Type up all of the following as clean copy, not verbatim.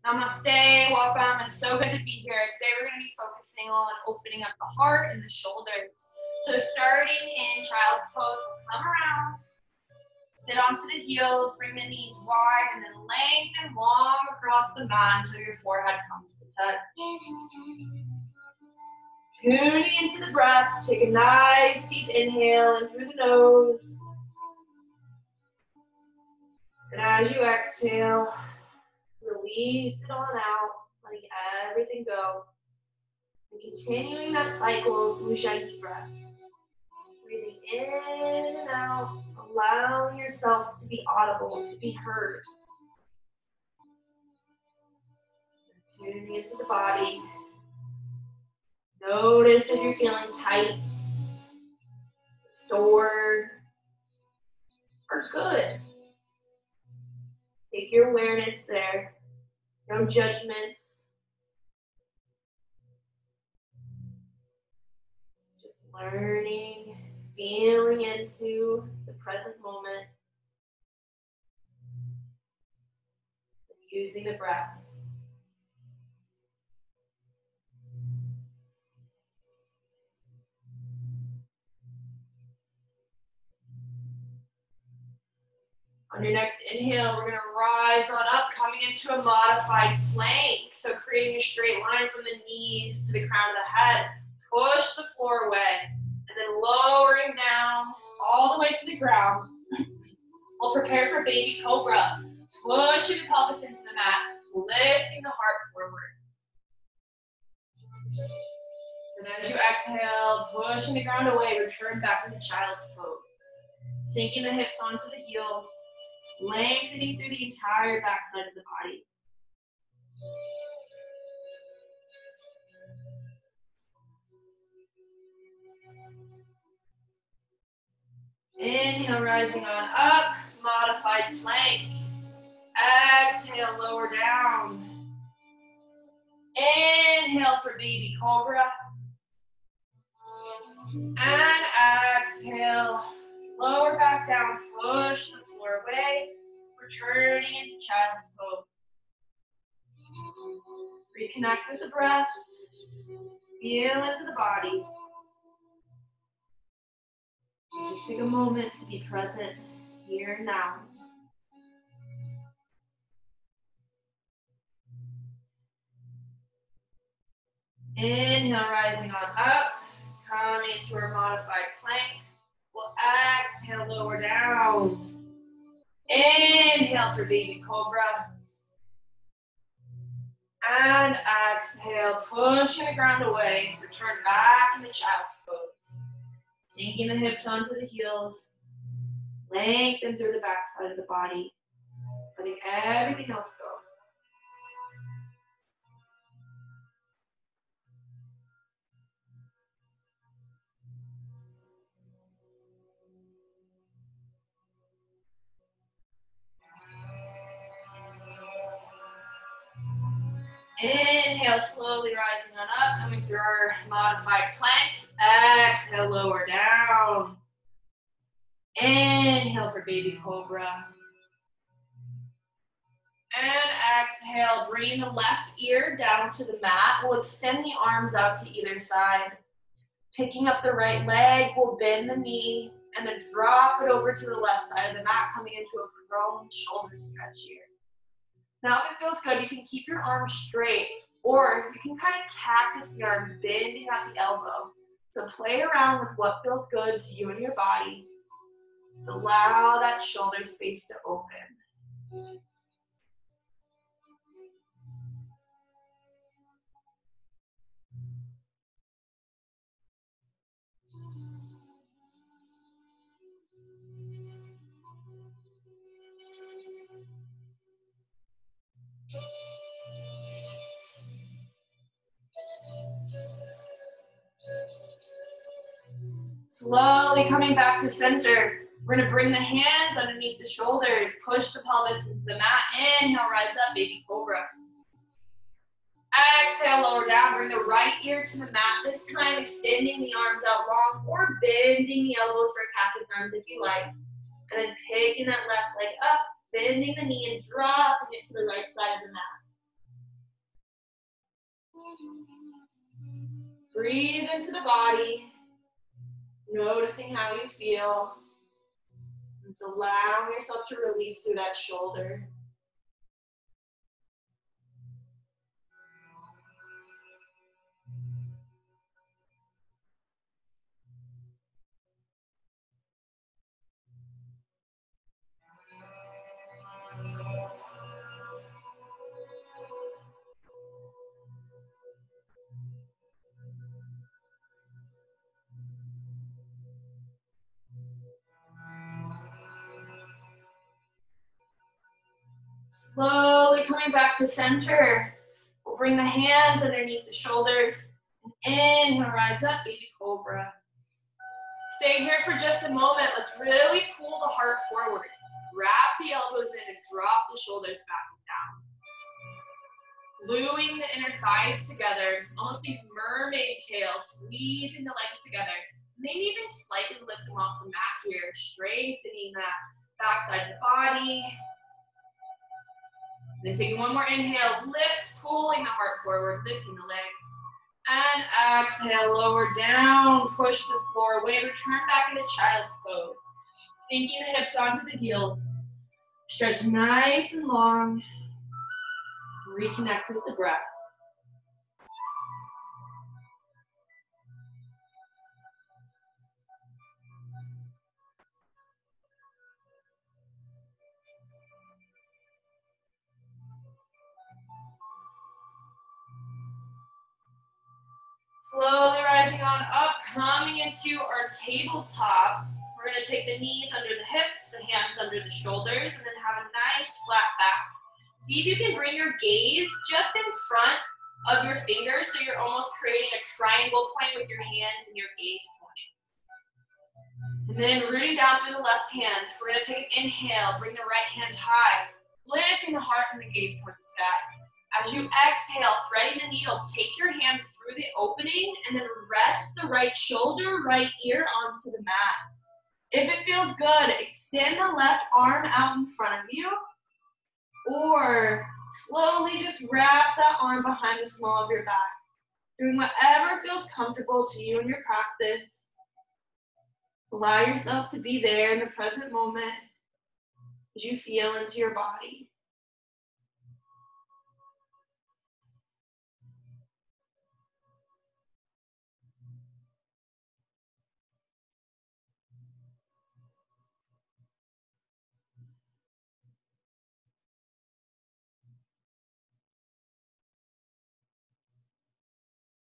Namaste, welcome, and so good to be here. Today we're going to be focusing on opening up the heart and the shoulders. So starting in child's pose, we'll come around, sit onto the heels, bring the knees wide, and then lengthen long across the mat until your forehead comes to touch. Tuning into the breath, take a nice deep inhale in through the nose. And as you exhale, release it on out, letting everything go. And continuing that cycle of Ujjayi breath. Breathing in and out, allowing yourself to be audible, to be heard. Tuning into the body. Notice if you're feeling tight, stored, or good. Take your awareness there. No judgments. Just learning, feeling into the present moment. And using the breath. On your next inhale, we're going to rise on up, coming into a modified plank. So creating a straight line from the knees to the crown of the head. Push the floor away, and then lowering down all the way to the ground. We'll prepare for baby cobra. Pushing the pelvis into the mat, lifting the heart forward. And as you exhale, pushing the ground away, return back into child's pose. Sinking the hips onto the heels. Lengthening through the entire backside of the body. Inhale, rising on up, modified plank. Exhale, lower down. Inhale for baby cobra. And exhale, lower back down, push the floor away. Returning into child's pose. Reconnect with the breath. Feel into the body. Just take a moment to be present here and now. Inhale, rising on up, coming to our modified plank. We'll exhale, lower down. Inhale for baby cobra. And exhale, pushing the ground away. Return back into child's pose. Sinking the hips onto the heels. Lengthen through the back side of the body. Letting everything else go. Inhale, slowly rising on up, coming through our modified plank. Exhale, lower down. Inhale for baby cobra. And exhale, bringing the left ear down to the mat. We'll extend the arms out to either side. Picking up the right leg, we'll bend the knee, and then drop it over to the left side of the mat, coming into a prone shoulder stretch here. Now, if it feels good, you can keep your arms straight, or you can kind of cactus the arms, bending at the elbow. So play around with what feels good to you and your body. Just allow that shoulder space to open. Slowly coming back to center. We're going to bring the hands underneath the shoulders. Push the pelvis into the mat. Inhale, rise up, baby cobra. Exhale, lower down. Bring the right ear to the mat. This time extending the arms out long or bending the elbows for cactus arms if you like. And then picking that left leg up, bending the knee and dropping it to the right side of the mat. Breathe into the body, noticing how you feel. And so allow yourself to release through that shoulder. Slowly coming back to center. We'll bring the hands underneath the shoulders. Inhale, rise up, baby cobra. Stay here for just a moment. Let's really pull the heart forward. Wrap the elbows in and drop the shoulders back and down. Gluing the inner thighs together, almost these mermaid tails, squeezing the legs together. Maybe even slightly lift them off the mat here, strengthening that backside of the body. Then taking one more inhale, lift, pulling the heart forward, lifting the legs. And exhale, lower down, push the floor away, return back into child's pose. Sinking the hips onto the heels. Stretch nice and long. Reconnect with the breath. Slowly rising on up, coming into our tabletop. We're going to take the knees under the hips, the hands under the shoulders, and then have a nice flat back. See if you can bring your gaze just in front of your fingers, so you're almost creating a triangle point with your hands and your gaze pointing. And then rooting down through the left hand, we're going to take an inhale, bring the right hand high, lifting the heart and the gaze towards the sky. As you exhale, threading the needle, take your hand through the opening and then rest the right shoulder, right ear onto the mat. If it feels good, extend the left arm out in front of you, or slowly just wrap that arm behind the small of your back. Doing whatever feels comfortable to you in your practice. Allow yourself to be there in the present moment as you feel into your body.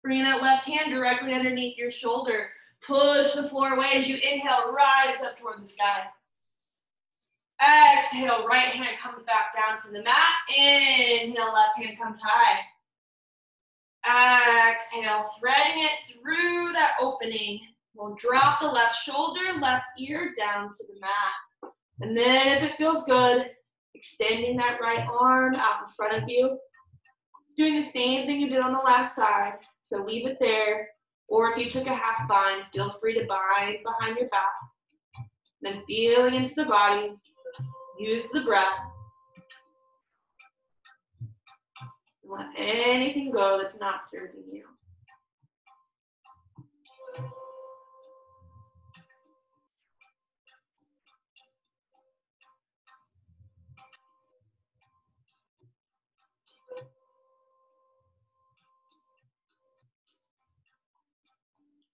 Bring that left hand directly underneath your shoulder. Push the floor away as you inhale, rise up toward the sky. Exhale, right hand comes back down to the mat. Inhale, left hand comes high. Exhale, threading it through that opening. We'll drop the left shoulder, left ear down to the mat. And then if it feels good, extending that right arm out in front of you. Doing the same thing you did on the left side. So leave it there. Or if you took a half bind, feel free to bind behind your back. Then feeling into the body. Use the breath. Let anything go that's not serving you.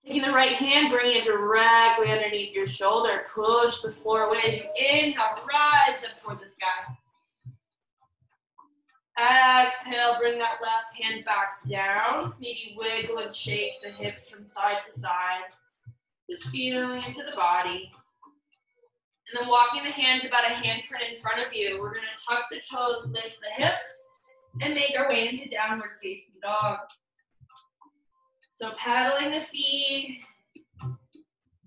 Taking the right hand, bring it directly underneath your shoulder. Push the floor away as you inhale, rise up toward the sky. Exhale, bring that left hand back down. Maybe wiggle and shake the hips from side to side. Just feeling into the body. And then walking the hands about a handprint in front of you. We're going to tuck the toes, lift the hips, and make our way into downward facing dog. So paddling the feet,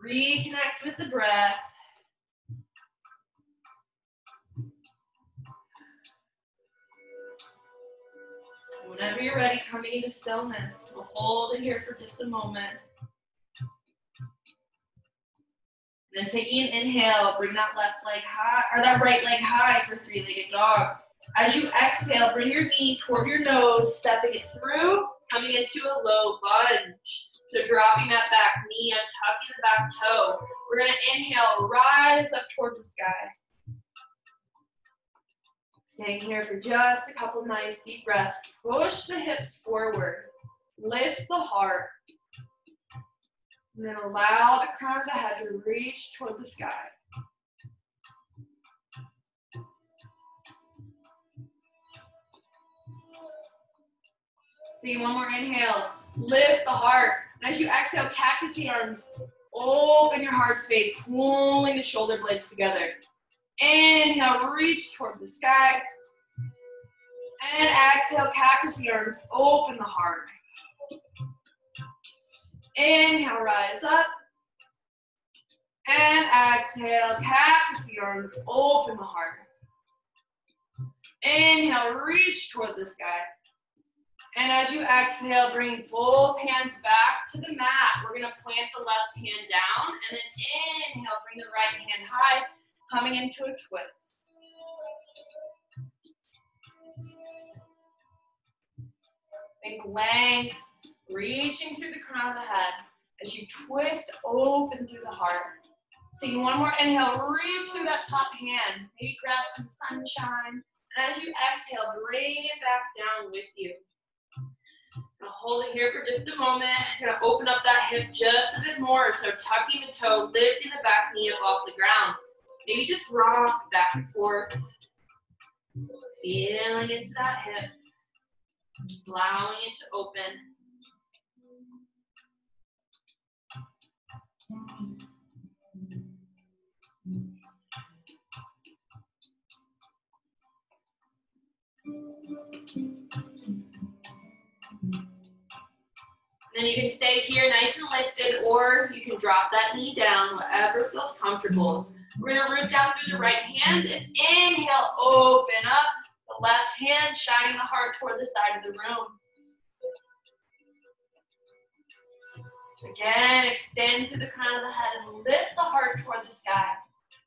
reconnect with the breath. Whenever you're ready, coming into stillness. We'll hold it here for just a moment. And then taking an inhale, bring that left leg high, or that right leg high for three-legged dog. As you exhale, bring your knee toward your nose, stepping it through. coming into a low lunge. So dropping that back knee, I'm tucking the back toe. We're gonna inhale, rise up towards the sky. Staying here for just a couple nice deep breaths. Push the hips forward. Lift the heart. And then allow the crown of the head to reach toward the sky. Take one more inhale. Lift the heart. And as you exhale, cactus the arms. Open your heart space, pulling the shoulder blades together. Inhale, reach toward the sky. And exhale, cactus the arms. Open the heart. Inhale, rise up. And exhale, cactus the arms. Open the heart. Inhale, reach toward the sky. And as you exhale, bring both hands back to the mat. We're going to plant the left hand down, and then inhale, bring the right hand high, coming into a twist. Think length, reaching through the crown of the head as you twist open through the heart. Taking one more inhale, reach through that top hand. Maybe grab some sunshine. And as you exhale, bring it back down with you. I'm gonna hold it here for just a moment. I'm gonna open up that hip just a bit more. So tucking the toe, lifting the back knee up off the ground. Maybe just rock back and forth. Feeling into that hip. Allowing it to open. And then you can stay here nice and lifted, or you can drop that knee down, whatever feels comfortable. We're gonna root down through the right hand and inhale, open up the left hand, shining the heart toward the side of the room. Again, extend through the crown of the head and lift the heart toward the sky.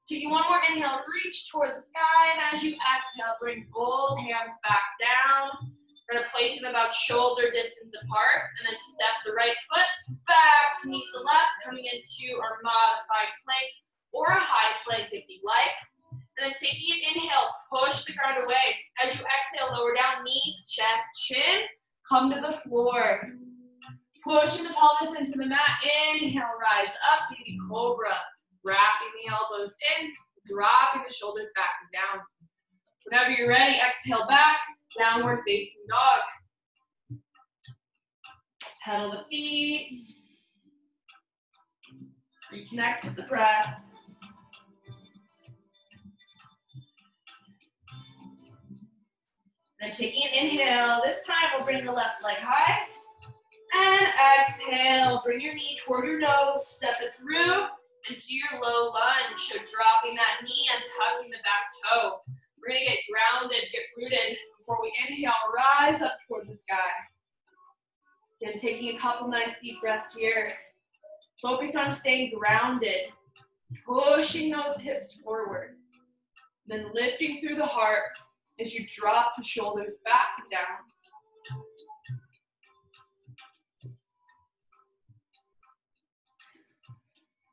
Taking one more inhale, reach toward the sky, and as you exhale, bring both hands back down. We're gonna place them about shoulder distance apart, and then step the right foot back to meet the left, coming into our modified plank or a high plank if you like. And then taking an inhale, push the ground away. As you exhale, lower down, knees, chest, chin, come to the floor. Pushing the pelvis into the mat, inhale, rise up, baby cobra. Wrapping the elbows in, dropping the shoulders back and down. Whenever you're ready, exhale back, downward facing dog. Pedal the feet. Reconnect with the breath. Then taking an inhale, this time we'll bring the left leg high. And exhale, bring your knee toward your nose, step it through into your low lunge. So dropping that knee and tucking the back toe. We're gonna get grounded, get rooted before we inhale, rise up towards the sky. Again, taking a couple nice deep breaths here. Focus on staying grounded, pushing those hips forward. Then lifting through the heart as you drop the shoulders back and down.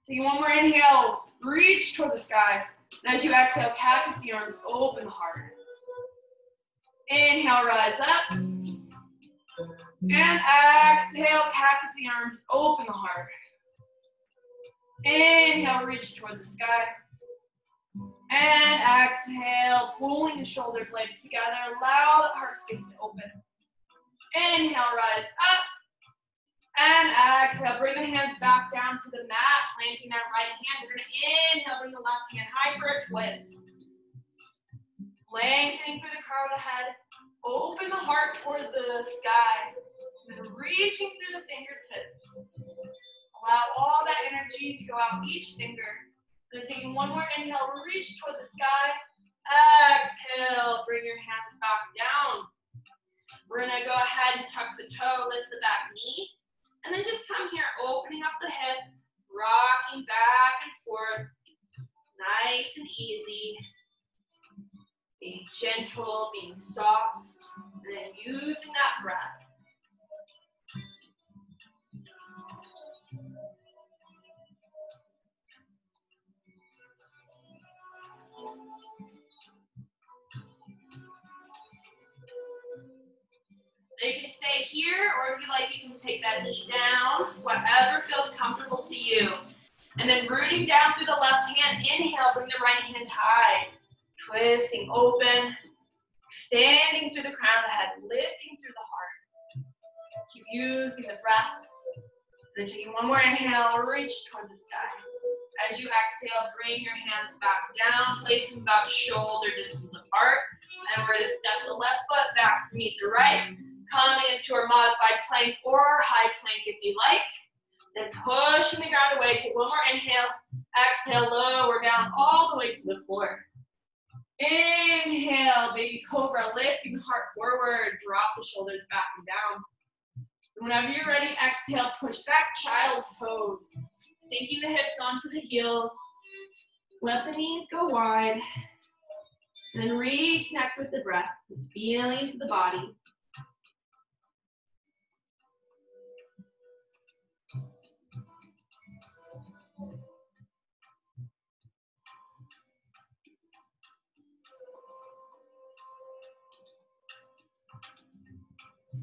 Taking one more inhale, reach toward the sky. And as you exhale, cactus the arms, open the heart. Inhale, rise up. And exhale, cactus the arms, open the heart. Inhale, reach toward the sky. And exhale, pulling the shoulder blades together. Allow the heart space to open. Inhale, rise up. And exhale, bring the hands back down to the mat, planting that right hand. We're going to inhale, bring the left hand high for a twist. Lengthening through the crown of the head. Open the heart toward the sky. And reaching through the fingertips. Allow all that energy to go out each finger. Then taking one more inhale, reach toward the sky. Exhale, bring your hands back down. We're going to go ahead and tuck the toe, lift the back knee. And then just come here, opening up the hip, rocking back and forth. Nice and easy. Being gentle, being soft, and then using that breath. You can stay here, or if you like, you can take that knee down, whatever feels comfortable to you. And then rooting down through the left hand, inhale, bring the right hand high. Twisting open, extending through the crown of the head, lifting through the heart. Keep using the breath. Then taking one more inhale, reach toward the sky. As you exhale, bring your hands back down, place them about shoulder distance apart. And we're going to step the left foot back to meet the right. Coming into our modified plank or high plank if you like. Then pushing the ground away. Take one more inhale. Exhale, lower down all the way to the floor. Inhale, baby cobra, lifting the heart forward. Drop the shoulders back and down. Whenever you're ready, exhale, push back, child's pose. Sinking the hips onto the heels. Let the knees go wide. And then reconnect with the breath. Just feeling into the body.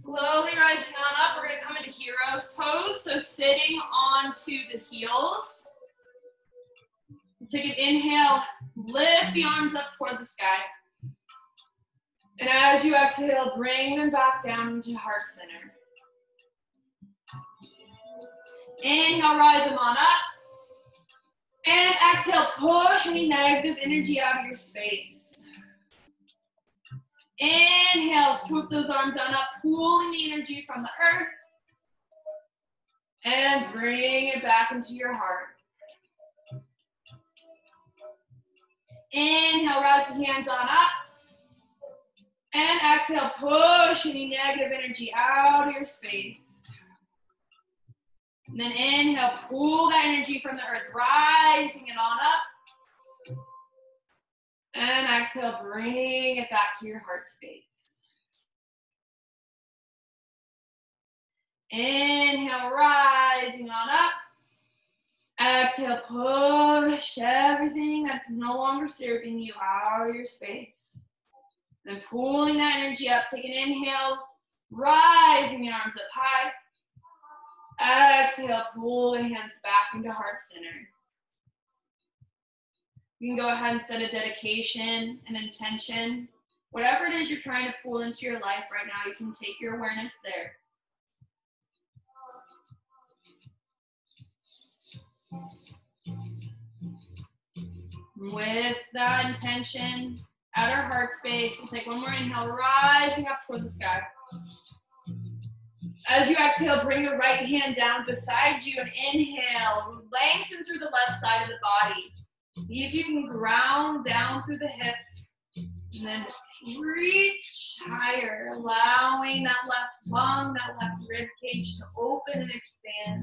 Slowly rising on up, we're going to come into hero's pose. So sitting onto the heels. Take an inhale, lift the arms up toward the sky. And as you exhale, bring them back down into heart center. Inhale, rise them on up. And exhale, push any negative energy out of your space. Inhale, swoop those arms on up, pulling the energy from the earth. And bring it back into your heart. Inhale, rise the hands on up. And exhale, push any negative energy out of your space. And then inhale, pull that energy from the earth, rising it on up. And exhale, bring it back to your heart space. Inhale, rising on up. Exhale, push everything that's no longer serving you out of your space. Then pulling that energy up, take an inhale, rising the arms up high. Exhale, pull the hands back into heart center. You can go ahead and set a dedication, an intention. Whatever it is you're trying to pull into your life right now, you can take your awareness there. With that intention, at our heart space, we'll take one more inhale, rising up toward the sky. As you exhale, bring the right hand down beside you and inhale, lengthen through the left side of the body. See if you can ground down through the hips and then reach higher, allowing that left lung, that left rib cage to open and expand.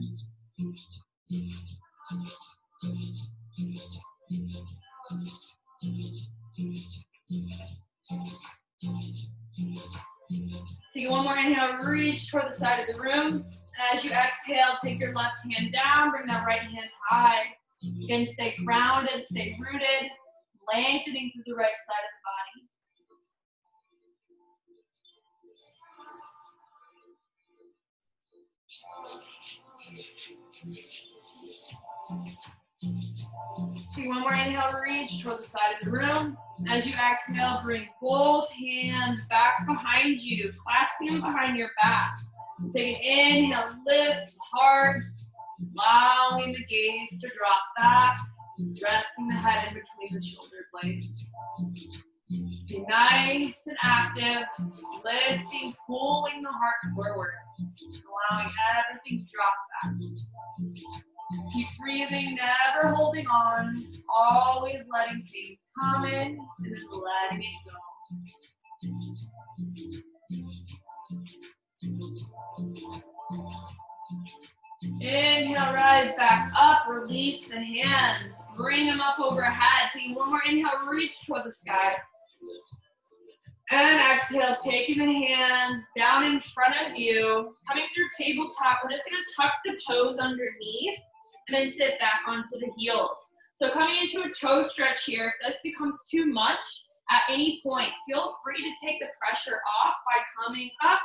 Take one more inhale, reach toward the side of the room. And as you exhale, take your left hand down, bring that right hand high. Again, stay grounded, stay rooted, lengthening through the right side of the body. Take one more inhale, reach toward the side of the room. As you exhale, bring both hands back behind you, clasping them behind your back. Take an inhale, lift heart, allowing the gaze to drop back, resting the head in between the shoulder blades. Stay nice and active, lifting, pulling the heart forward, allowing everything to drop back. Keep breathing, never holding on, always letting things come in and then letting it go. Inhale, rise back up, release the hands, bring them up overhead. Taking one more inhale, reach toward the sky. And exhale, taking the hands down in front of you. Coming through tabletop, we're just gonna tuck the toes underneath and then sit back onto the heels. So coming into a toe stretch here, if this becomes too much at any point, feel free to take the pressure off by coming up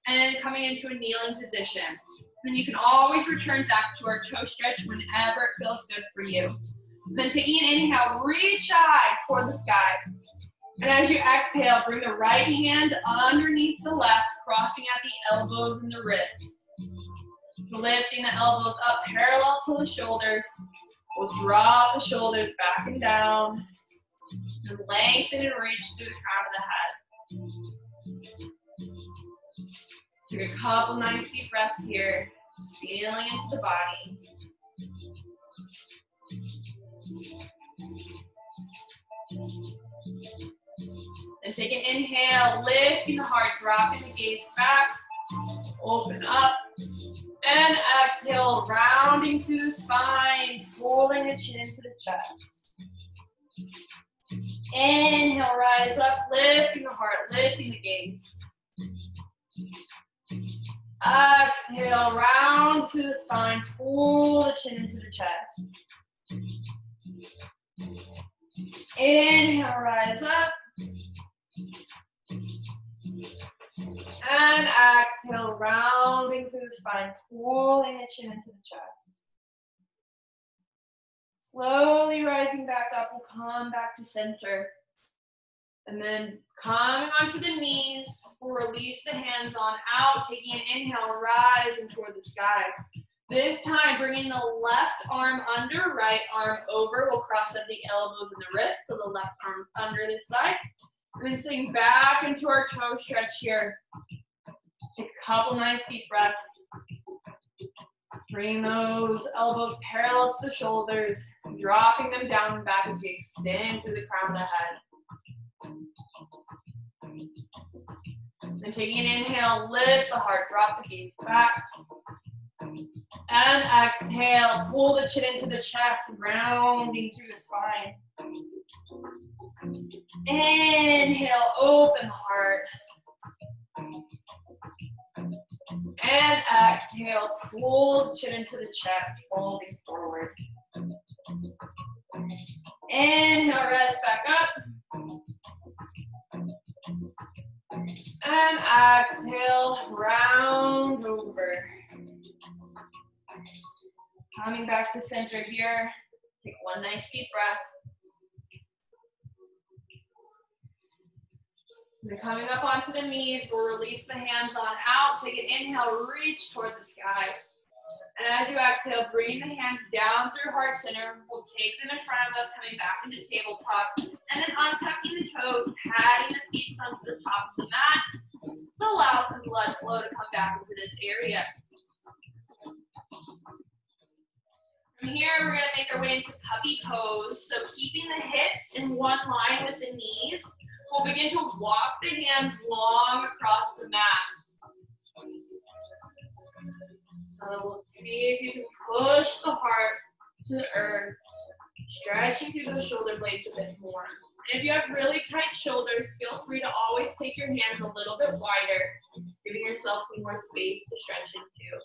and coming into a kneeling position. Then you can always return back to our toe stretch whenever it feels good for you. Then taking an inhale, reach high toward the sky. And as you exhale, bring the right hand underneath the left, crossing at the elbows and the wrists. Lifting the elbows up parallel to the shoulders. We'll drop the shoulders back and down. And lengthen and reach through the crown of the head. Take a couple nice deep breaths here. Feeling into the body. Then take an inhale, lifting the heart, dropping the gaze back. Open up. And exhale, rounding through the spine, pulling the chin into the chest. Inhale, rise up, lifting the heart, lifting the gaze. Exhale, round through the spine, pull the chin into the chest. Inhale, rise up. And exhale, rounding through the spine, pulling the chin into the chest. Slowly rising back up, we'll come back to center. And then coming onto the knees, we'll release the hands on out, taking an inhale, rising toward the sky. This time, bringing the left arm under, right arm over. We'll cross at the elbows and the wrists, so the left arm's under this side. And then sitting back into our toe stretch here. Take a couple nice deep breaths. Bring those elbows parallel to the shoulders, dropping them down and back as we extend through the crown of the head. Then taking an inhale, lift the heart, drop the gaze back. And exhale, pull the chin into the chest, rounding through the spine. Inhale, open the heart. And exhale, pull the chin into the chest, folding forward. Inhale, rest back up. And exhale, round over. Coming back to center here. Take one nice deep breath. We're coming up onto the knees. We'll release the hands on out. Take an inhale, reach toward the sky. And as you exhale, bring the hands down through heart center. We'll take them in front of us, coming back into tabletop. And then untucking the toes, patting the feet from the top of the mat. To allow some blood flow to come back into this area. From here, we're going to make our way into puppy pose. So keeping the hips in one line with the knees, we'll begin to walk the hands long across the mat. We'll see if you can push the heart to the earth, stretching through those shoulder blades a bit more. And if you have really tight shoulders, feel free to always take your hands a little bit wider, giving yourself some more space to stretch into.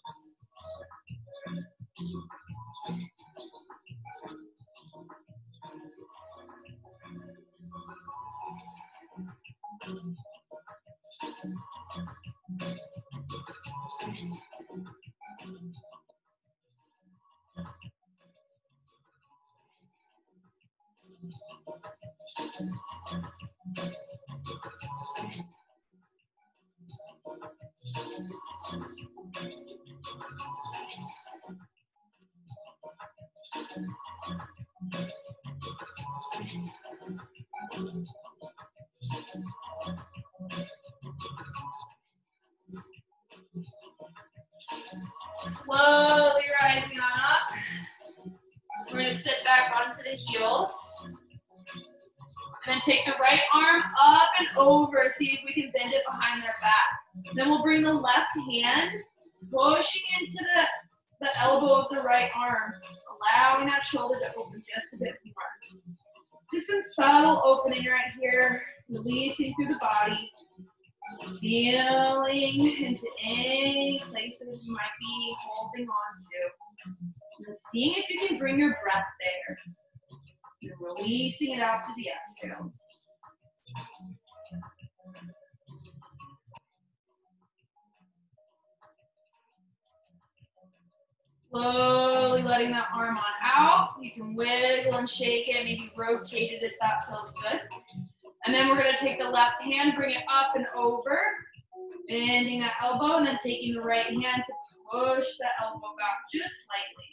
Slowly rising on up. We're going to sit back onto the heels. And then take the right arm up and over. See if we can bend it behind their back. Then we'll bring the left hand, pushing into the elbow of the right arm, allowing that shoulder to open just a bit more. Just some subtle opening right here, releasing through the body. Feeling into any places you might be holding on to. And seeing if you can bring your breath there. and releasing it out to the exhale. Slowly letting that arm on out. You can wiggle and shake it, maybe rotate it if that feels good. And then we're going to take the left hand, bring it up and over, bending that elbow, and then taking the right hand to push that elbow back just slightly.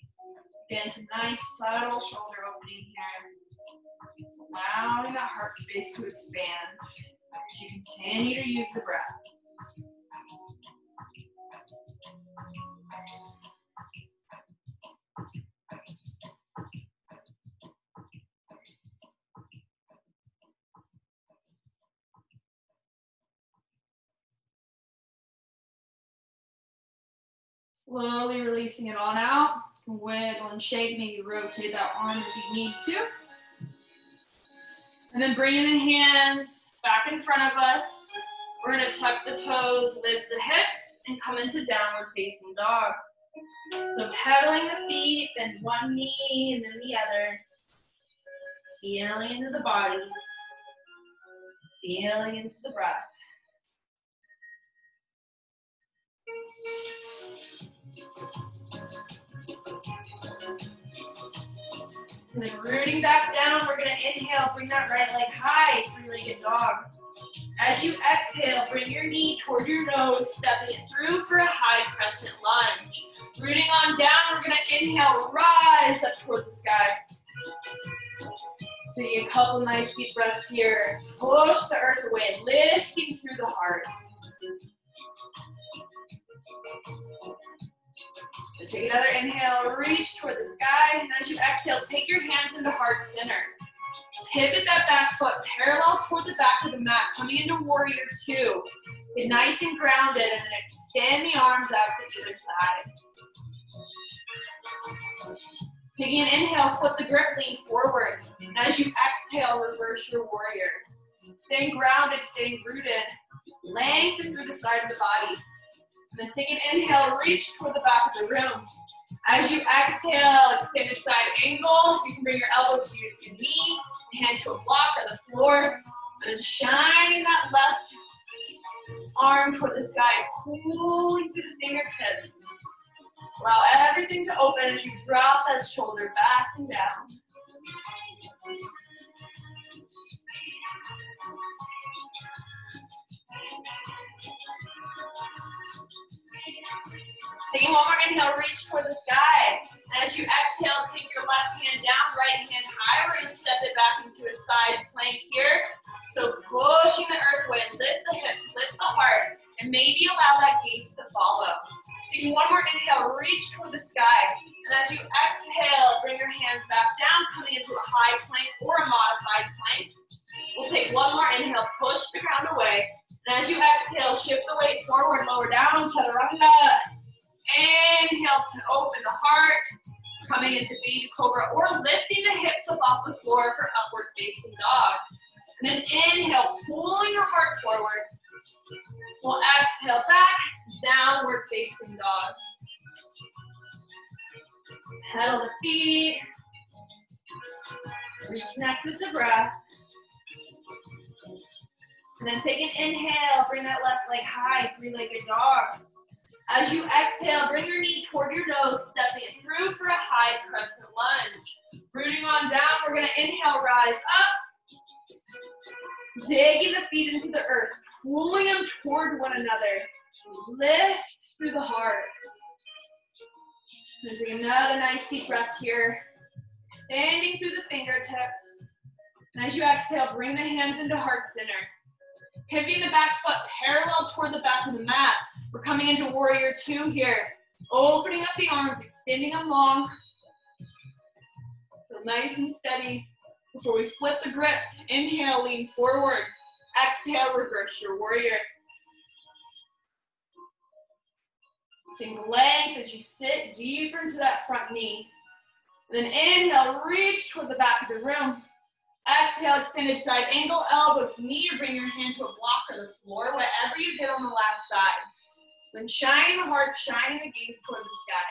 Again, some nice subtle shoulder opening here. Allowing that heart space to expand as you continue to use the breath. Slowly releasing it on out. You can wiggle and shake, maybe rotate that arm if you need to. And then bringing the hands back in front of us. We're going to tuck the toes, lift the hips, and come into downward facing dog. So pedaling the feet, then one knee and then the other. Feeling into the body. Feeling into the breath. And then rooting back down, we're going to inhale, bring that right leg high, three-legged dog. As you exhale, bring your knee toward your nose, stepping it through for a high crescent lunge. Rooting on down, we're going to inhale, rise up toward the sky. Taking a couple nice deep breaths here. Push the earth away, lifting through the heart. And take another inhale, reach toward the sky, and as you exhale, take your hands into heart center. Pivot that back foot parallel toward the back of the mat, coming into warrior two. Get nice and grounded, and then extend the arms out to either side. Taking an inhale, flip the grip, lean forward. And as you exhale, reverse your warrior. Staying grounded, staying rooted. Lengthen through the side of the body. And then take an inhale, reach toward the back of the room. As you exhale, extended side angle. You can bring your elbow to your knee, hand to a block or the floor. And then shining that left arm toward the sky, pulling through the fingertips. Allow everything to open as you drop that shoulder back and down. Taking one more inhale, reach toward the sky. And as you exhale, take your left hand down, right hand high. We're going to step it back into a side plank here. So pushing the earth away, lift the hips, lift the heart, and maybe allow that gaze to follow. Taking one more inhale, reach toward the sky. And as you exhale, bring your hands back down, coming into a high plank or a modified plank. We'll take one more inhale, push the ground away. And as you exhale, shift the weight forward, lower down, chaturanga. Inhale to open the heart, coming into baby cobra, or lifting the hips up off the floor for upward facing dog. And then inhale, pulling your heart forward. We'll exhale back, downward facing dog. Pedal the feet. Reconnect with the breath. And then take an inhale, bring that left leg high, three-legged dog. As you exhale, bring your knee toward your nose, stepping it through for a high crescent lunge. Rooting on down, we're going to inhale, rise up. Digging the feet into the earth, pulling them toward one another. Lift through the heart. And take another nice deep breath here. Extending through the fingertips. And as you exhale, bring the hands into heart center. Pivoting the back foot parallel toward the back of the mat. We're coming into warrior two here. Opening up the arms, extending them long. So nice and steady. Before we flip the grip, inhale, lean forward. Exhale, reverse your warrior. Take length as you sit deeper into that front knee. And then inhale, reach toward the back of the room. Exhale, extended side angle, elbow to knee, or bring your hand to a block or the floor, whatever you did on the last side. Then shining the heart, shining the gaze toward the sky.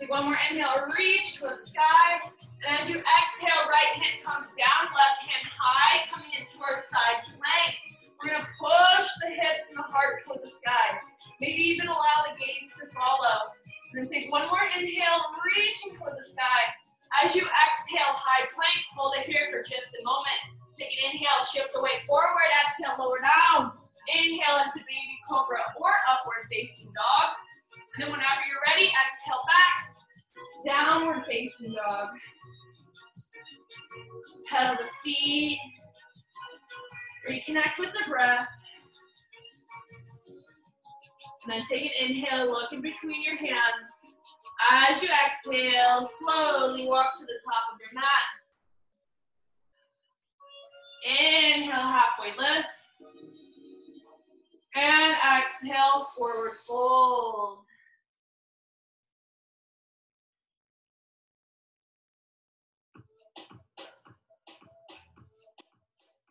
Take one more inhale, reach toward the sky. And as you exhale, right hand comes down, left hand high, coming into our side plank. We're gonna push the hips and the heart toward the sky. Maybe even allow the gaze to follow. We're gonna take one more inhale, reaching toward the sky. As you exhale, high plank, hold it here for just a moment. Take an inhale, shift the weight forward, exhale, lower down. Inhale into baby cobra or upward facing dog. And then whenever you're ready, exhale back, downward facing dog. Pedal the feet, reconnect with the breath. And then take an inhale, look in between your hands. As you exhale, slowly walk to the top of your mat. Inhale, halfway lift. And exhale, forward fold.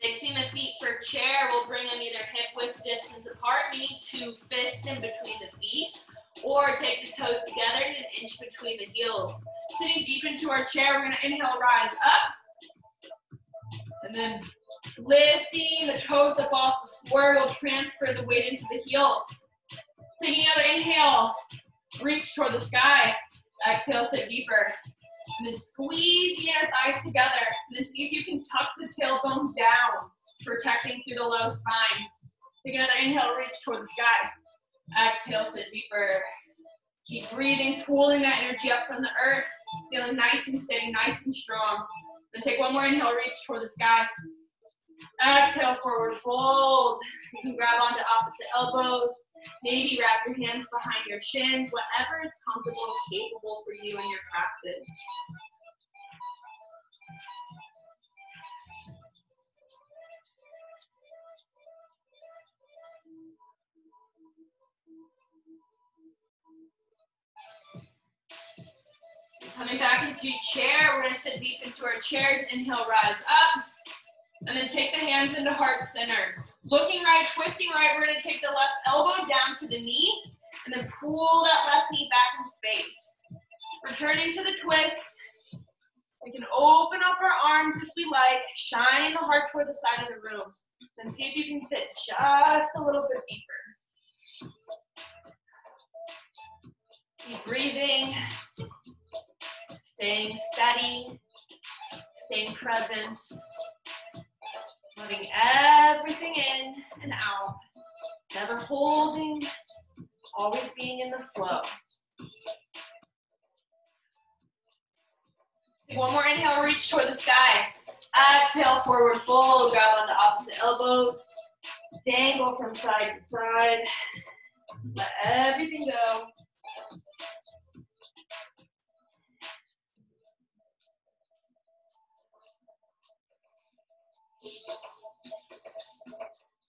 Fixing the feet for chair, we'll bring them either hip width distance apart, meaning 2 fists in between the feet, or take the toes together and an inch between the heels. Sitting deep into our chair, we're gonna inhale, rise up, and then lifting the toes up off the floor, we'll transfer the weight into the heels. Taking another inhale, reach toward the sky, exhale, sit deeper. And then squeeze the inner thighs together. And then see if you can tuck the tailbone down, protecting through the low spine. Take another inhale, reach toward the sky. Exhale, sit deeper. Keep breathing, pulling that energy up from the earth. Feeling nice and steady, nice and strong. Then take one more inhale, reach toward the sky. Exhale, forward fold. You can grab onto opposite elbows. Maybe wrap your hands behind your shins, whatever is comfortable and capable for you in your practice. Coming back into chair, we're gonna sit deep into our chairs. Inhale, rise up. And then take the hands into heart center. Looking right, twisting right, we're gonna take the left elbow down to the knee, and then pull that left knee back in space. Returning to the twist. We can open up our arms if we like, shine the heart toward the side of the room. Then see if you can sit just a little bit deeper. Keep breathing, staying steady, staying present. Letting everything in and out, never holding, always being in the flow. Take one more inhale, reach toward the sky. Exhale, forward fold, grab onto opposite elbows. Dangle from side to side. Let everything go.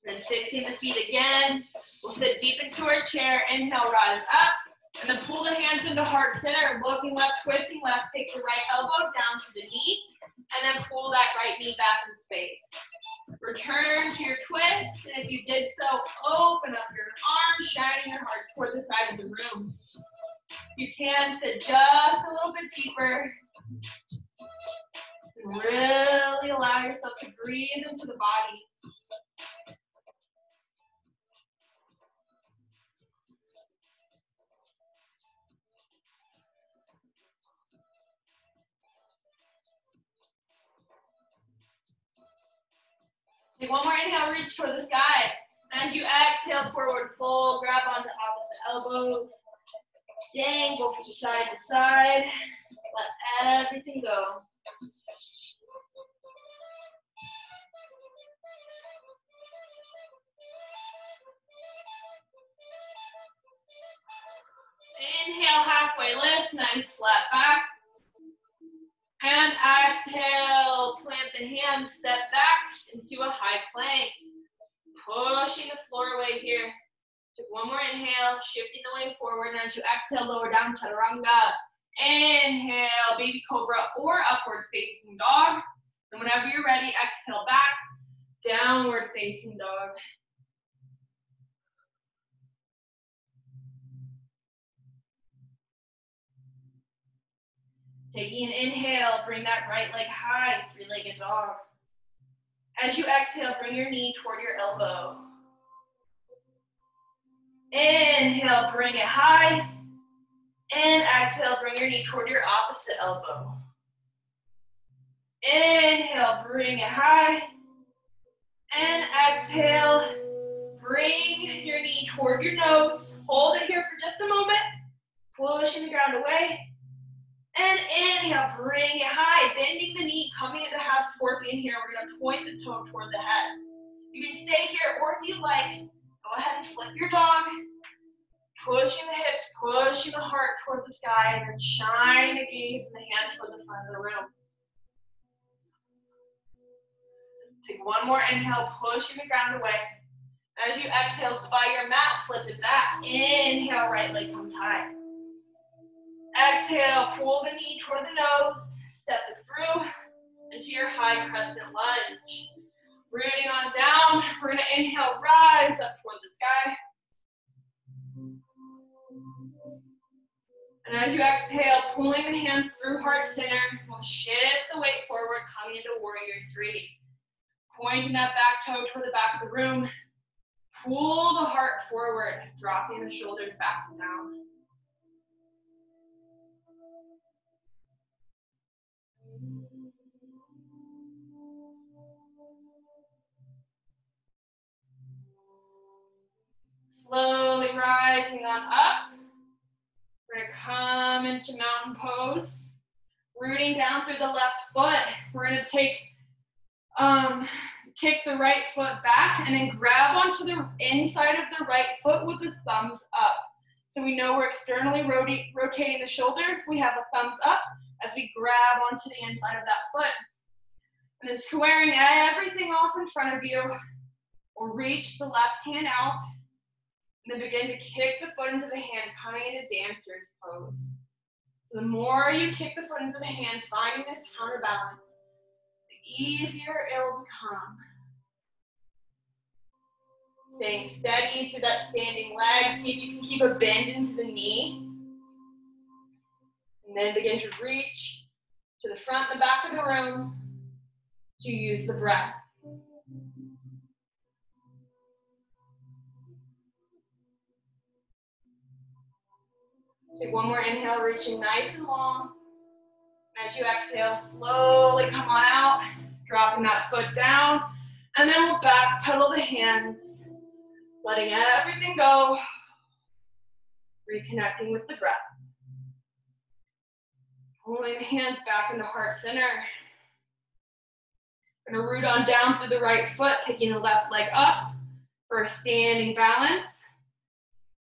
Then fixing the feet again. We'll sit deep into our chair. Inhale, rise up. And then pull the hands into heart center. Looking left, twisting left. Take the right elbow down to the knee. And then pull that right knee back in space. Return to your twist. And if you did so, open up your arms, shining your heart toward the side of the room. You can sit just a little bit deeper. And really allow yourself to breathe into the body. Take one more inhale, reach toward the sky. As you exhale, forward fold, grab onto opposite elbows. Dangle from side to side. Let everything go. Inhale, halfway lift, nice flat back. And exhale, plant the hands, step back into a high plank. Pushing the floor away here. Take one more inhale, shifting the weight forward. And as you exhale, lower down, chaturanga. Inhale, baby cobra or upward facing dog. And whenever you're ready, exhale back, downward facing dog. Taking an inhale, bring that right leg high, three-legged dog. As you exhale, bring your knee toward your elbow. Inhale, bring it high. And exhale, bring your knee toward your opposite elbow. Inhale, bring it high. And exhale, bring your knee toward your nose. Hold it here for just a moment. Pushing the ground away. And inhale, bring it high. Bending the knee, coming into half scorpion here. We're going to point the toe toward the head. You can stay here, or if you like, go ahead and flip your dog. Pushing the hips, pushing the heart toward the sky, and then shine the gaze and the hand toward the front of the room. Take one more inhale, pushing the ground away. As you exhale, spy your mat, flip it back. Inhale, right leg comes high. Exhale, pull the knee toward the nose, step it through into your high crescent lunge. Rooting on down, we're going to inhale, rise up toward the sky. And as you exhale, pulling the hands through heart center, we'll shift the weight forward, coming into warrior three. Pointing that back toe toward the back of the room. Pull the heart forward, dropping the shoulders back and down. Slowly rising on up. We're going to come into mountain pose. Rooting down through the left foot. We're going to take, kick the right foot back and then grab onto the inside of the right foot with the thumbs up. So we know we're externally rotating the shoulder if we have a thumbs up as we grab onto the inside of that foot. And then squaring everything off in front of you, or reach the left hand out, and then begin to kick the foot into the hand, coming into dancer's pose. So the more you kick the foot into the hand, finding this counterbalance, the easier it will become. Staying steady through that standing leg. See if you can keep a bend into the knee. And then begin to reach to the front and the back of the room to use the breath. Take one more inhale, reaching nice and long. As you exhale, slowly come on out, dropping that foot down. And then we'll back pedal the hands, letting everything go, reconnecting with the breath. Pulling the hands back into heart center. Gonna root on down through the right foot, picking the left leg up for a standing balance.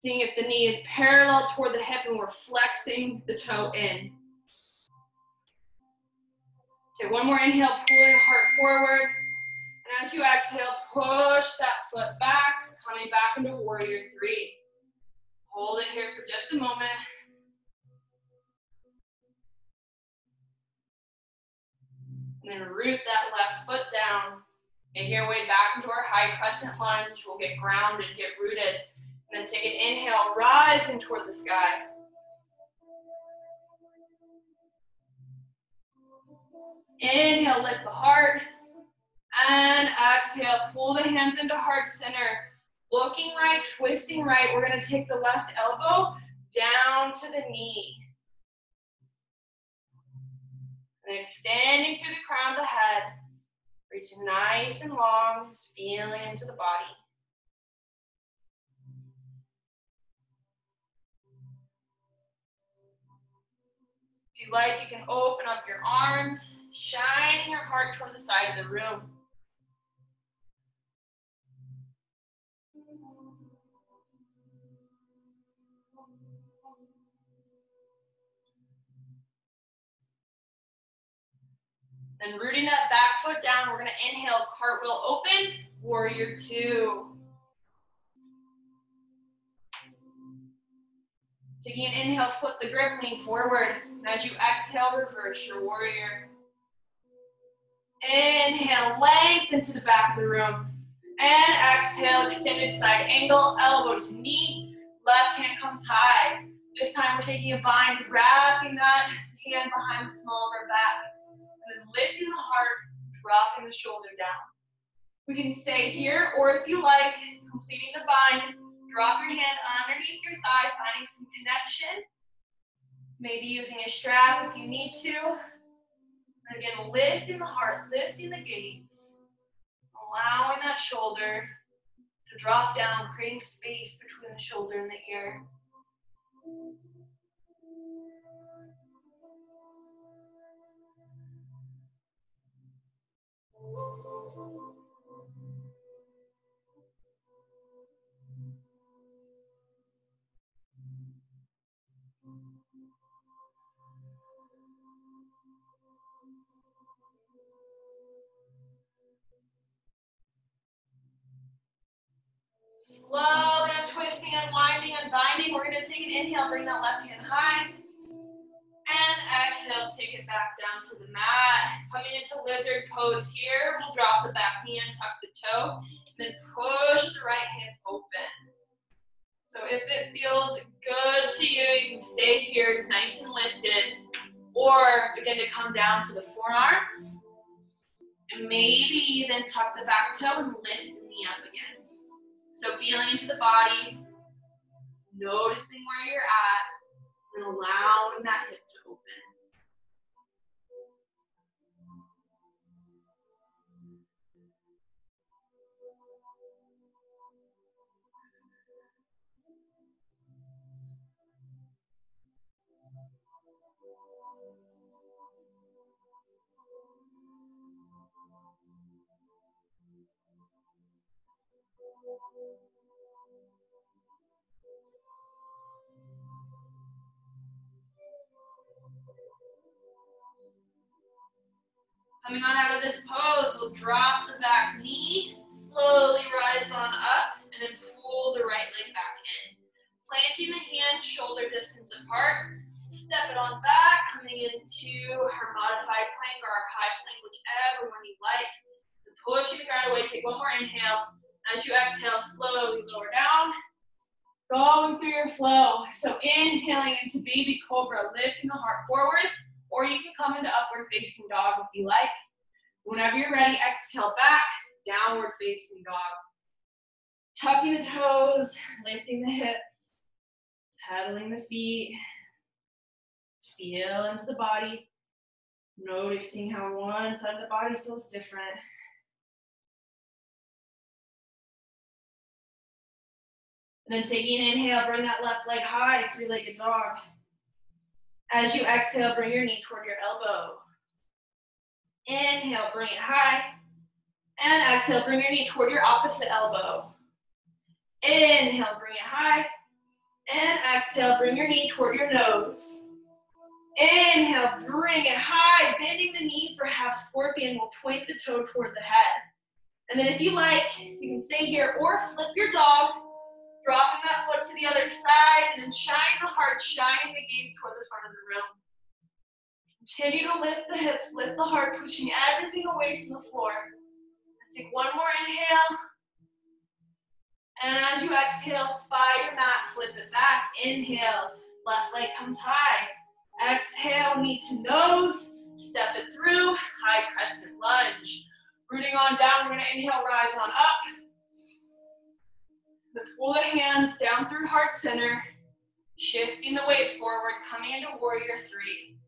Seeing if the knee is parallel toward the hip and we're flexing the toe in. Okay, one more inhale, pulling the heart forward. And as you exhale, push that foot back, coming back into warrior three. Hold it here for just a moment. And then root that left foot down. Make your way back into our high crescent lunge. We'll get grounded, get rooted. And then take an inhale, rising toward the sky. Inhale, lift the heart. And exhale, pull the hands into heart center. Looking right, twisting right. We're going to take the left elbow down to the knee. And extending through the crown of the head. Reaching nice and long, feeling into the body. If you like, you can open up your arms, shining your heart toward the side of the room. Then rooting that back foot down, we're going to inhale, cartwheel open, warrior two. Taking an inhale, flip the grip, lean forward. And as you exhale, reverse your warrior. Inhale, lengthen to the back of the room. And exhale, extended side angle, elbow to knee, left hand comes high. This time we're taking a bind, wrapping that hand behind the small of our back. And then lifting the heart, dropping the shoulder down. We can stay here, or if you like, completing the bind, drop your hand underneath your thigh, finding some connection. Maybe using a strap if you need to. And again, lifting the heart, lifting the gaze. Allowing that shoulder to drop down, creating space between the shoulder and the ear. Slowly twisting, unwinding, unbinding. We're going to take an inhale, bring that left hand high. And exhale, take it back down to the mat. Coming into lizard pose here. We'll drop the back knee and tuck the toe. And then push the right hand open. So if it feels good to you, you can stay here nice and lifted. Or begin to come down to the forearms. And maybe even tuck the back toe and lift the knee up again. So feeling into the body, noticing where you're at, and allowing that hip to open. Coming on out of this pose, we'll drop the back knee, slowly rise on up, and then pull the right leg back in. Planting the hands shoulder distance apart, step it on back, coming into our modified plank or our high plank, whichever one you like. And pushing the ground away, take one more inhale. As you exhale, slowly lower down, going through your flow. So inhaling into baby cobra, lifting the heart forward, or you can come into upward facing dog if you like. Whenever you're ready, exhale back, downward facing dog. Tucking the toes, lifting the hips, pedaling the feet. Feel into the body, noticing how one side of the body feels different. And then taking an inhale, bring that left leg high, three-legged dog. As you exhale, bring your knee toward your elbow. Inhale, bring it high. And exhale, bring your knee toward your opposite elbow. Inhale, bring it high. And exhale, bring your knee toward your nose. Inhale, bring it high, bending the knee for half scorpion. We'll point the toe toward the head. And then if you like, you can stay here or flip your dog, dropping that foot to the other side, and then shining the heart, shining the gaze toward the front of the room. Continue to lift the hips, lift the heart, pushing everything away from the floor. Take one more inhale. And as you exhale, spy your mat, flip it back. Inhale, left leg comes high. Exhale, knee to nose, step it through, high crescent lunge. Rooting on down, we're gonna inhale, rise on up. Then pull the hands down through heart center, shifting the weight forward, coming into warrior three.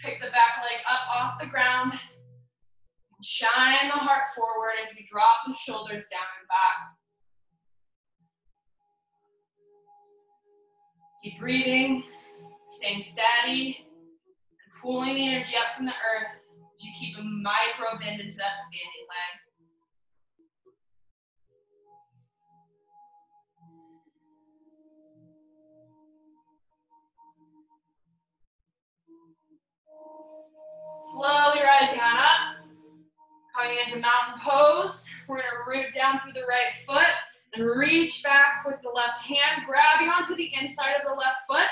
Pick the back leg up off the ground, and shine the heart forward as we drop the shoulders down and back. Keep breathing. Staying steady, and pulling the energy up from the earth as you keep a micro bend into that standing leg. Slowly rising on up, coming into mountain pose. We're gonna root down through the right foot and reach back with the left hand, grabbing onto the inside of the left foot.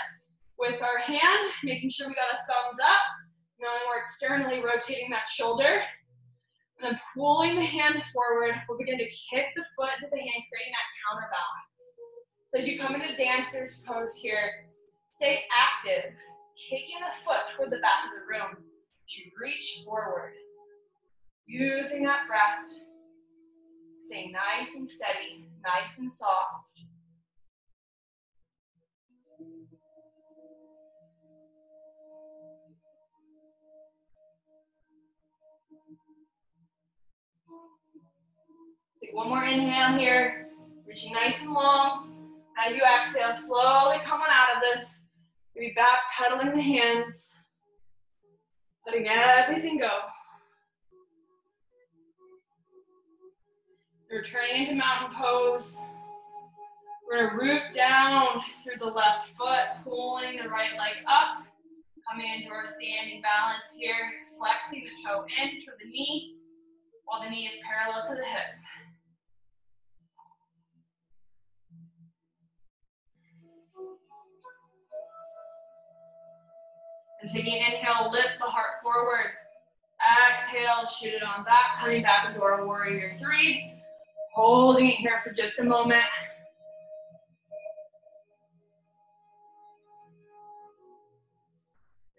With our hand, making sure we got a thumbs up, knowing we're externally rotating that shoulder. And then pulling the hand forward, we'll begin to kick the foot to the hand, creating that counterbalance. So as you come into dancer's pose here, stay active. kicking the foot toward the back of the room to reach forward. Using that breath. Staying nice and steady, nice and soft. Take one more inhale here, reaching nice and long. As you exhale, slowly coming out of this. Maybe back pedaling the hands, letting everything go. Returning into mountain pose. We're gonna root down through the left foot, pulling the right leg up, coming into our standing balance here, flexing the toe into the knee, while the knee is parallel to the hip. And taking an inhale, lift the heart forward. Exhale, shoot it on back, coming back into our warrior three. Holding it here for just a moment.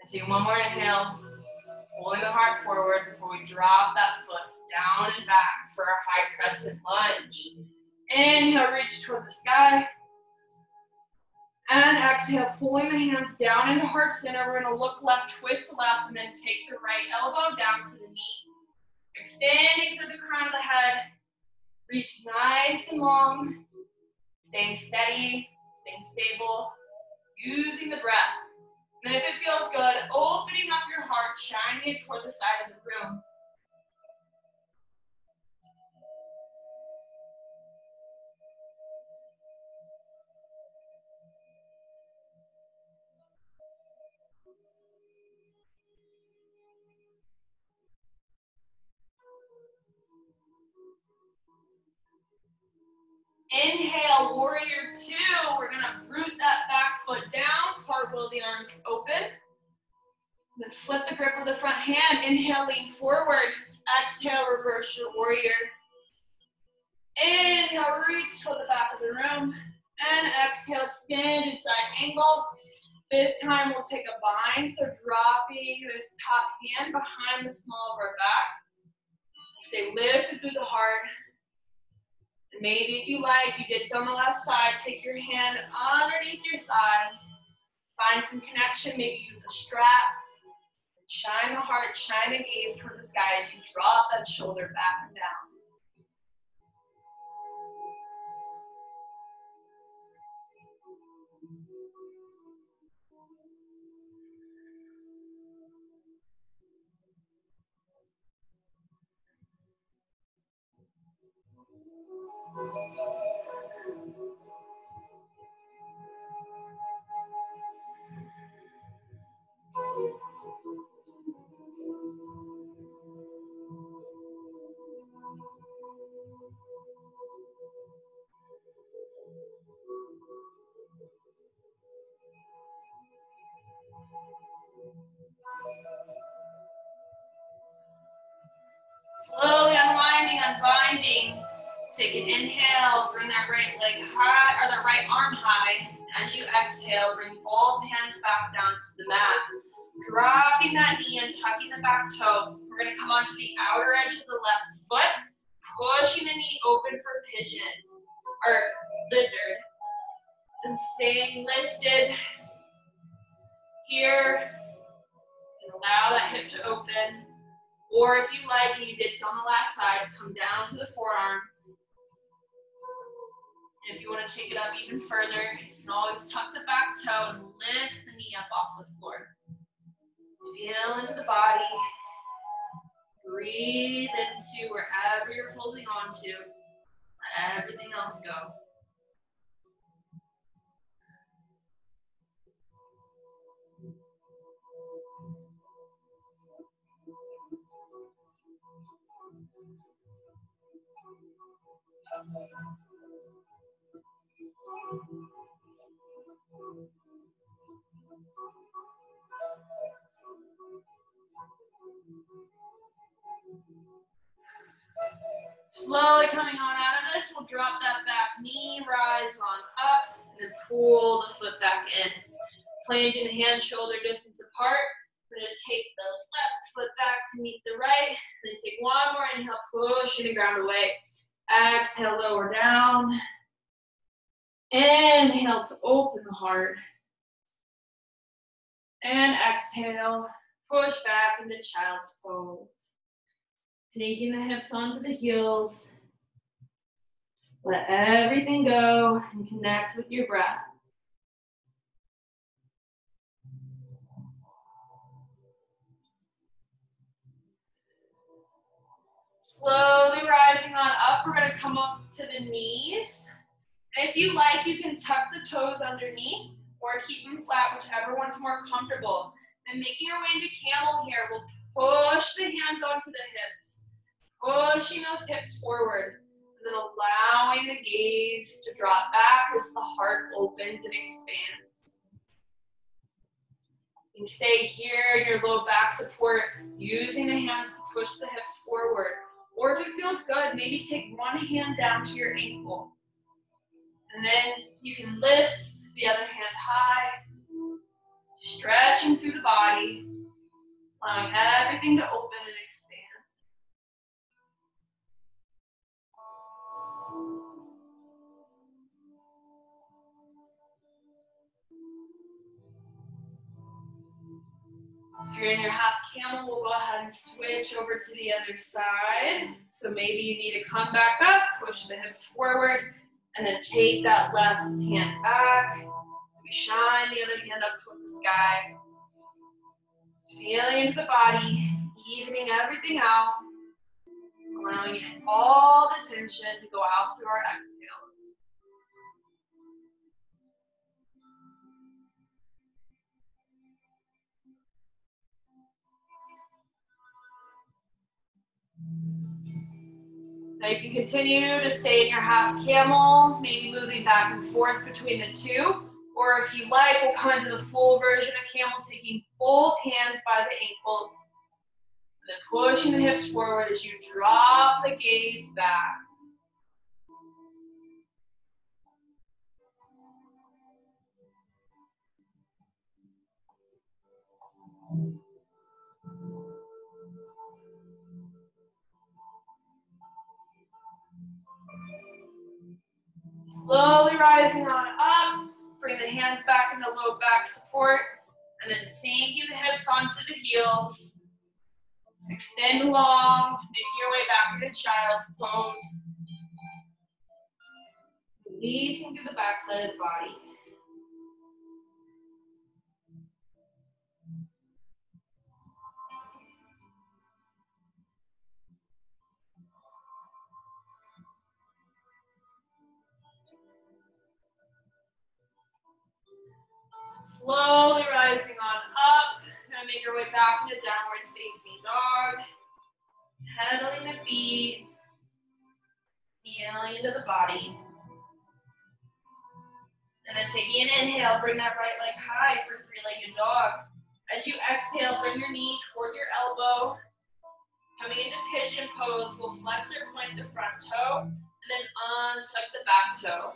And take one more inhale, holding the heart forward before we drop that foot down and back for our high crescent lunge. Inhale, reach toward the sky. And exhale, pulling the hands down into heart center. We're gonna look left, twist left, and then take the right elbow down to the knee. Extending through the crown of the head. Reach nice and long. Staying steady, staying stable. Using the breath. And if it feels good, opening up your heart, shining it toward the side of the room. Inhale, warrior two. We're gonna root that back foot down, cartwheel the arms open. Then flip the grip of the front hand. Inhale, lean forward. Exhale, reverse your warrior. Inhale, reach toward the back of the room. And exhale, extend inside angle. This time we'll take a bind, so dropping this top hand behind the small of our back. Stay lifted through the heart. And maybe if you like, you did so on the left side, take your hand underneath your thigh. Find some connection, maybe use a strap. Shine the heart, shine the gaze toward the sky as you drop that shoulder back and down. Slowly unwinding, unbinding. Take an inhale, bring that right leg high, or that right arm high. As you exhale, bring both hands back down to the mat. Dropping that knee and tucking the back toe. We're gonna come onto the outer edge of the left foot, pushing the knee open for pigeon, or lizard. And staying lifted here. And allow that hip to open. Or if you like, and you did so on the last side, come down to the forearms. And if you want to take it up even further, you can always tuck the back toe and lift the knee up off the floor. Feel into the body. Breathe into wherever you're holding on to. Let everything else go. Slowly coming on out of this, we'll drop that back knee, rise on up, and then pull the foot back in. planting the hands shoulder distance apart. We're gonna take the left foot back to meet the right. Then take one more inhale, pushing the ground away. Exhale, lower down. Inhale to open the heart. And exhale, push back into child's pose. Taking the hips onto the heels. Let everything go and connect with your breath. Slowly rising on up, we're gonna come up to the knees. And if you like, you can tuck the toes underneath or keep them flat, whichever one's more comfortable. And making your way into camel here, we'll push the hands onto the hips, pushing those hips forward, and then allowing the gaze to drop back as the heart opens and expands. You can stay here in your low back support, using the hands to push the hips forward. Or if it feels good, maybe take one hand down to your ankle. And then you can lift the other hand high, stretching through the body, allowing everything to open and expand. If you're in your half camel, we'll go ahead and switch over to the other side. So maybe you need to come back up, push the hips forward, and then take that left hand back. We shine the other hand up toward the sky. Feeling into the body, evening everything out, allowing all the tension to go out through our exhales. Now you can continue to stay in your half camel, maybe moving back and forth between the two. Or if you like, we'll come into the full version of camel, taking both hands by the ankles. And then pushing the hips forward as you drop the gaze back. Slowly rising on up, bring the hands back into low back support, and then sinking the hips onto the heels. Extend long, making your way back into child's pose. Releasing through the back side of the body. Slowly rising on up. Gonna make your way back into downward facing dog. Pedaling the feet. Feeling into the body. And then taking an inhale, bring that right leg high for three-legged dog. As you exhale, bring your knee toward your elbow. Coming into pigeon pose, we'll flex or point the front toe, and then untuck the back toe.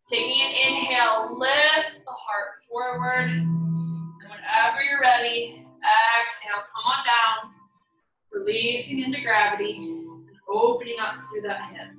Taking an inhale, lift the heart forward. And whenever you're ready, exhale, come on down. Releasing into gravity and opening up through that hip.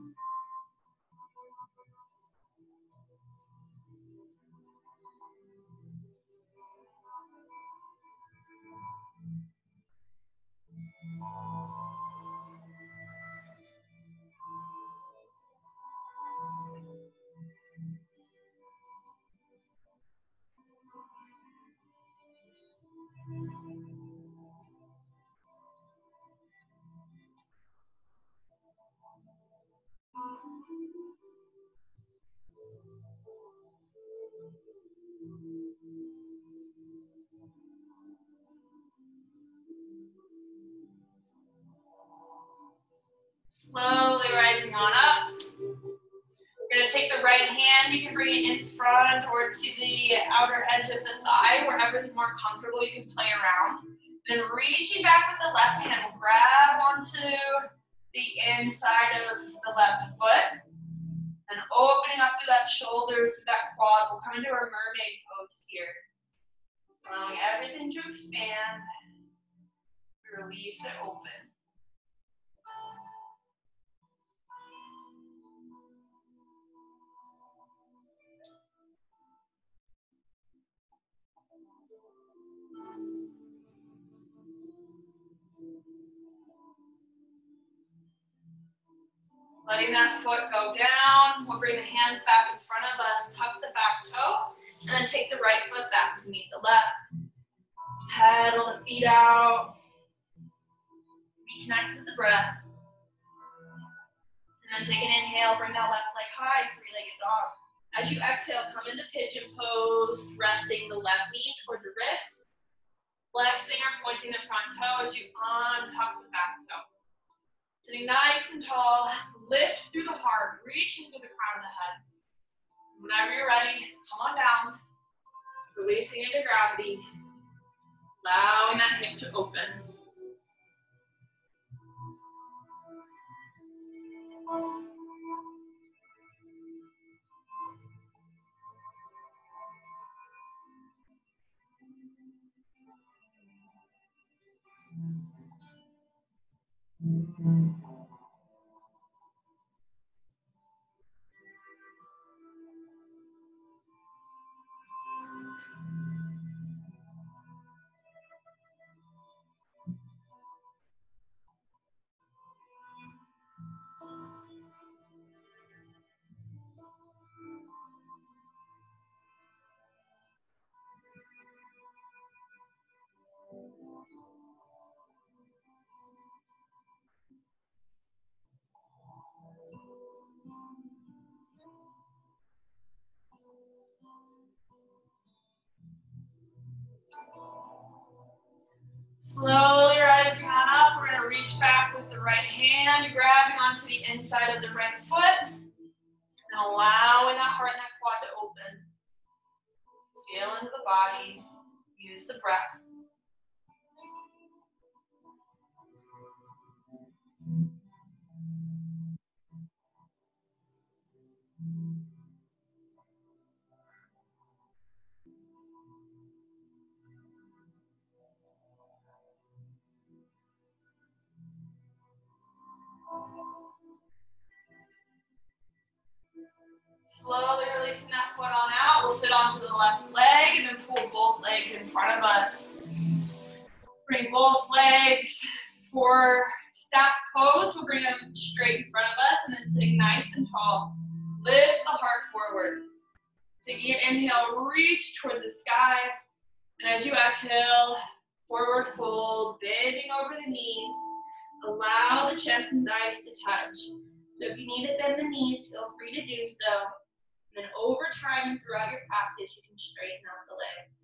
Slowly rising on up. We're going to take the right hand. You can bring it in front or to the outer edge of the thigh, wherever's more comfortable. You can play around. Then reaching back with the left hand, we'll grab onto the inside of the left foot. And opening up through that shoulder, through that quad, we'll come into our mermaid pose here. Allowing everything to expand. Release it open. Letting that foot go down. We'll bring the hands back in front of us, tuck the back toe, and then take the right foot back to meet the left. Pedal the feet out. Reconnect with the breath. And then take an inhale, bring that left leg high, three-legged dog. As you exhale, come into pigeon pose, resting the left knee toward the wrist. Flexing or pointing the front toe as you untuck the back toe. Sitting nice and tall, lift through the heart, reaching through the crown of the head. Whenever you're ready, come on down, releasing into gravity, allowing that hip to open. Slowly rising on up, we're going to reach back with the right hand, grabbing onto the inside of the right foot, and allowing that heart and that quad to open. Feel into the body, use the breath. Slowly releasing that foot on out. We'll sit onto the left leg and then pull both legs in front of us. Bring both legs for staff pose. We'll bring them straight in front of us and then sitting nice and tall. Lift the heart forward. Taking an inhale, reach toward the sky. And as you exhale, forward fold, bending over the knees. Allow the chest and thighs to touch. So if you need to bend the knees, feel free to do so. And then over time and throughout your practice, you can straighten out the legs.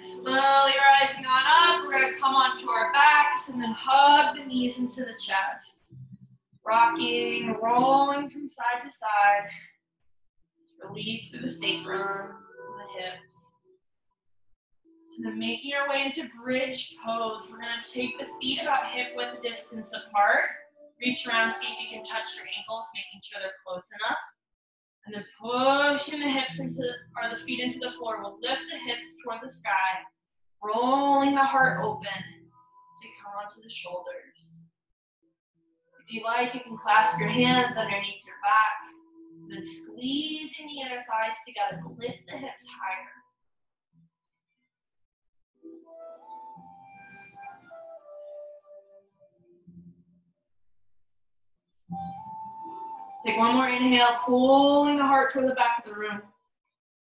Slowly rising on up, we're going to come onto our backs and then hug the knees into the chest. Rocking, rolling from side to side. Release through the sacrum, the hips. And then making our way into bridge pose, we're going to take the feet about hip width distance apart. Reach around, see if you can touch your ankles, making sure they're close enough. And then pushing the hips or the feet into the floor. We'll lift the hips toward the sky, rolling the heart open so you come onto the shoulders. If you like, you can clasp your hands underneath your back, and then squeezing the inner thighs together to lift the hips higher. Take one more inhale, pulling the heart toward the back of the room.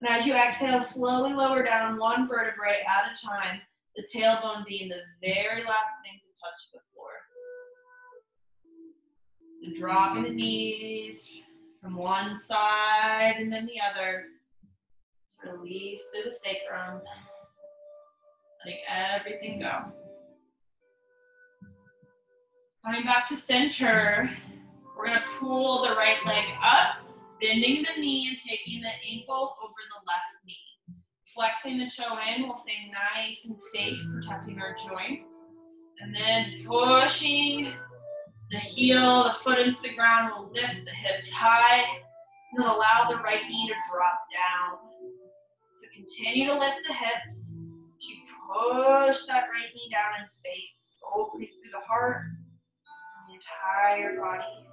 And as you exhale, slowly lower down one vertebrae at a time, the tailbone being the very last thing to touch the floor. And dropping the knees from one side and then the other. Release through the sacrum. Letting everything go. Coming back to center, we're going to pull the right leg up, bending the knee and taking the ankle over the left knee. Flexing the toe in, we'll stay nice and safe, protecting our joints. And then pushing the heel, the foot into the ground, we'll lift the hips high, and allow the right knee to drop down. So continue to lift the hips. You push that right knee down in space, opening through the heart and the entire body.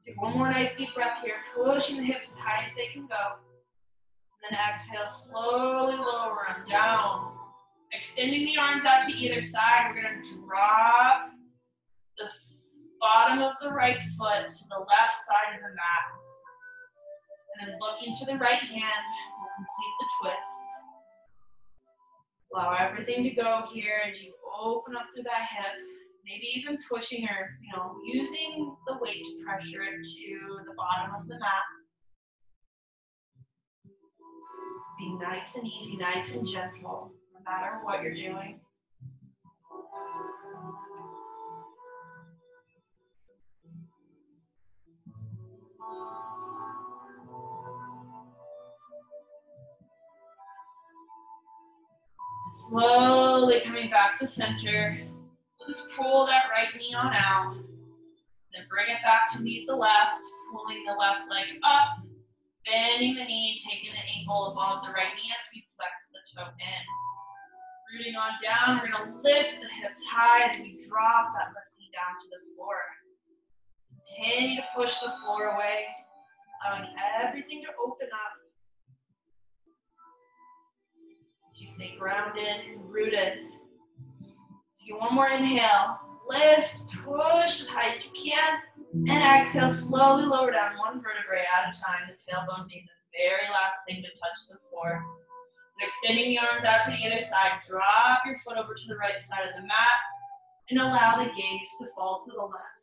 Take one more nice deep breath here, pushing the hips as high as they can go. And then exhale, slowly lower them down. Extending the arms out to either side, we're going to drop the bottom of the right foot to the left side of the mat. And then looking to the right hand, we'll complete the twist. Allow everything to go here as you open up through that hip, maybe even pushing or, using the weight to pressure it to the bottom of the mat. Be nice and easy, nice and gentle, no matter what you're doing. Slowly coming back to center. We'll just pull that right knee on out. Then bring it back to meet the left, pulling the left leg up, bending the knee, taking the ankle above the right knee as we flex the toe in. Rooting on down, we're going to lift the hips high as we drop that left knee down to the floor. Continue to push the floor away, allowing everything to open up. You stay grounded and rooted. Take one more inhale. Lift, push as high as you can, and exhale, slowly lower down one vertebrae at a time, the tailbone being the very last thing to touch the floor. And extending the arms out to the other side, drop your foot over to the right side of the mat, and allow the gaze to fall to the left.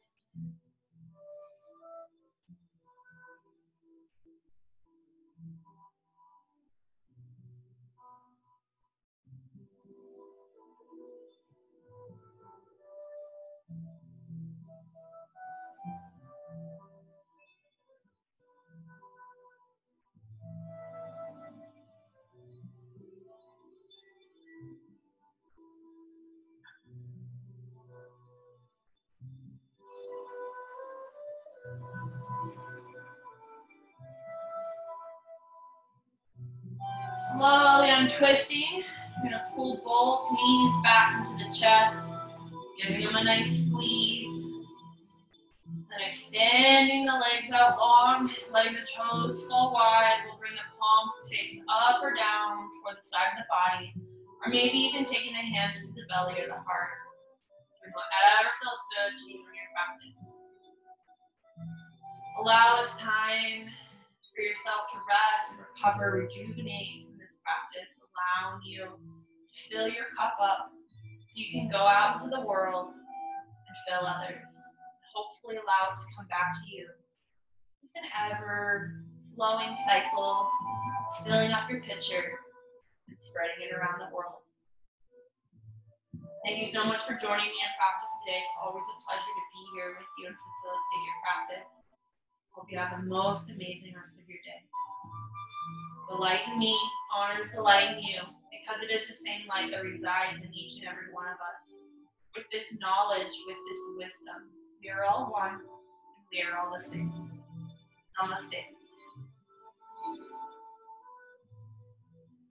Slowly untwisting. You're going to pull both knees back into the chest, giving them a nice squeeze. Then extending the legs out long, letting the toes fall wide. We'll bring the palms face up or down toward the side of the body, or maybe even taking the hands to the belly or the heart. Doing whatever feels good to you in your practice. Allow this time for yourself to rest and recover, rejuvenate from this practice, allowing you to fill your cup up so you can go out into the world and fill others. Hopefully allow it to come back to you. It's an ever-flowing cycle, filling up your pitcher and spreading it around the world. Thank you so much for joining me in practice today. It's always a pleasure to be here with you and facilitate your practice. Hope you have the most amazing rest of your day. The light in me honors the light in you, because it is the same light that resides in each and every one of us. With this knowledge, with this wisdom, we are all one, and we are all the same. Namaste.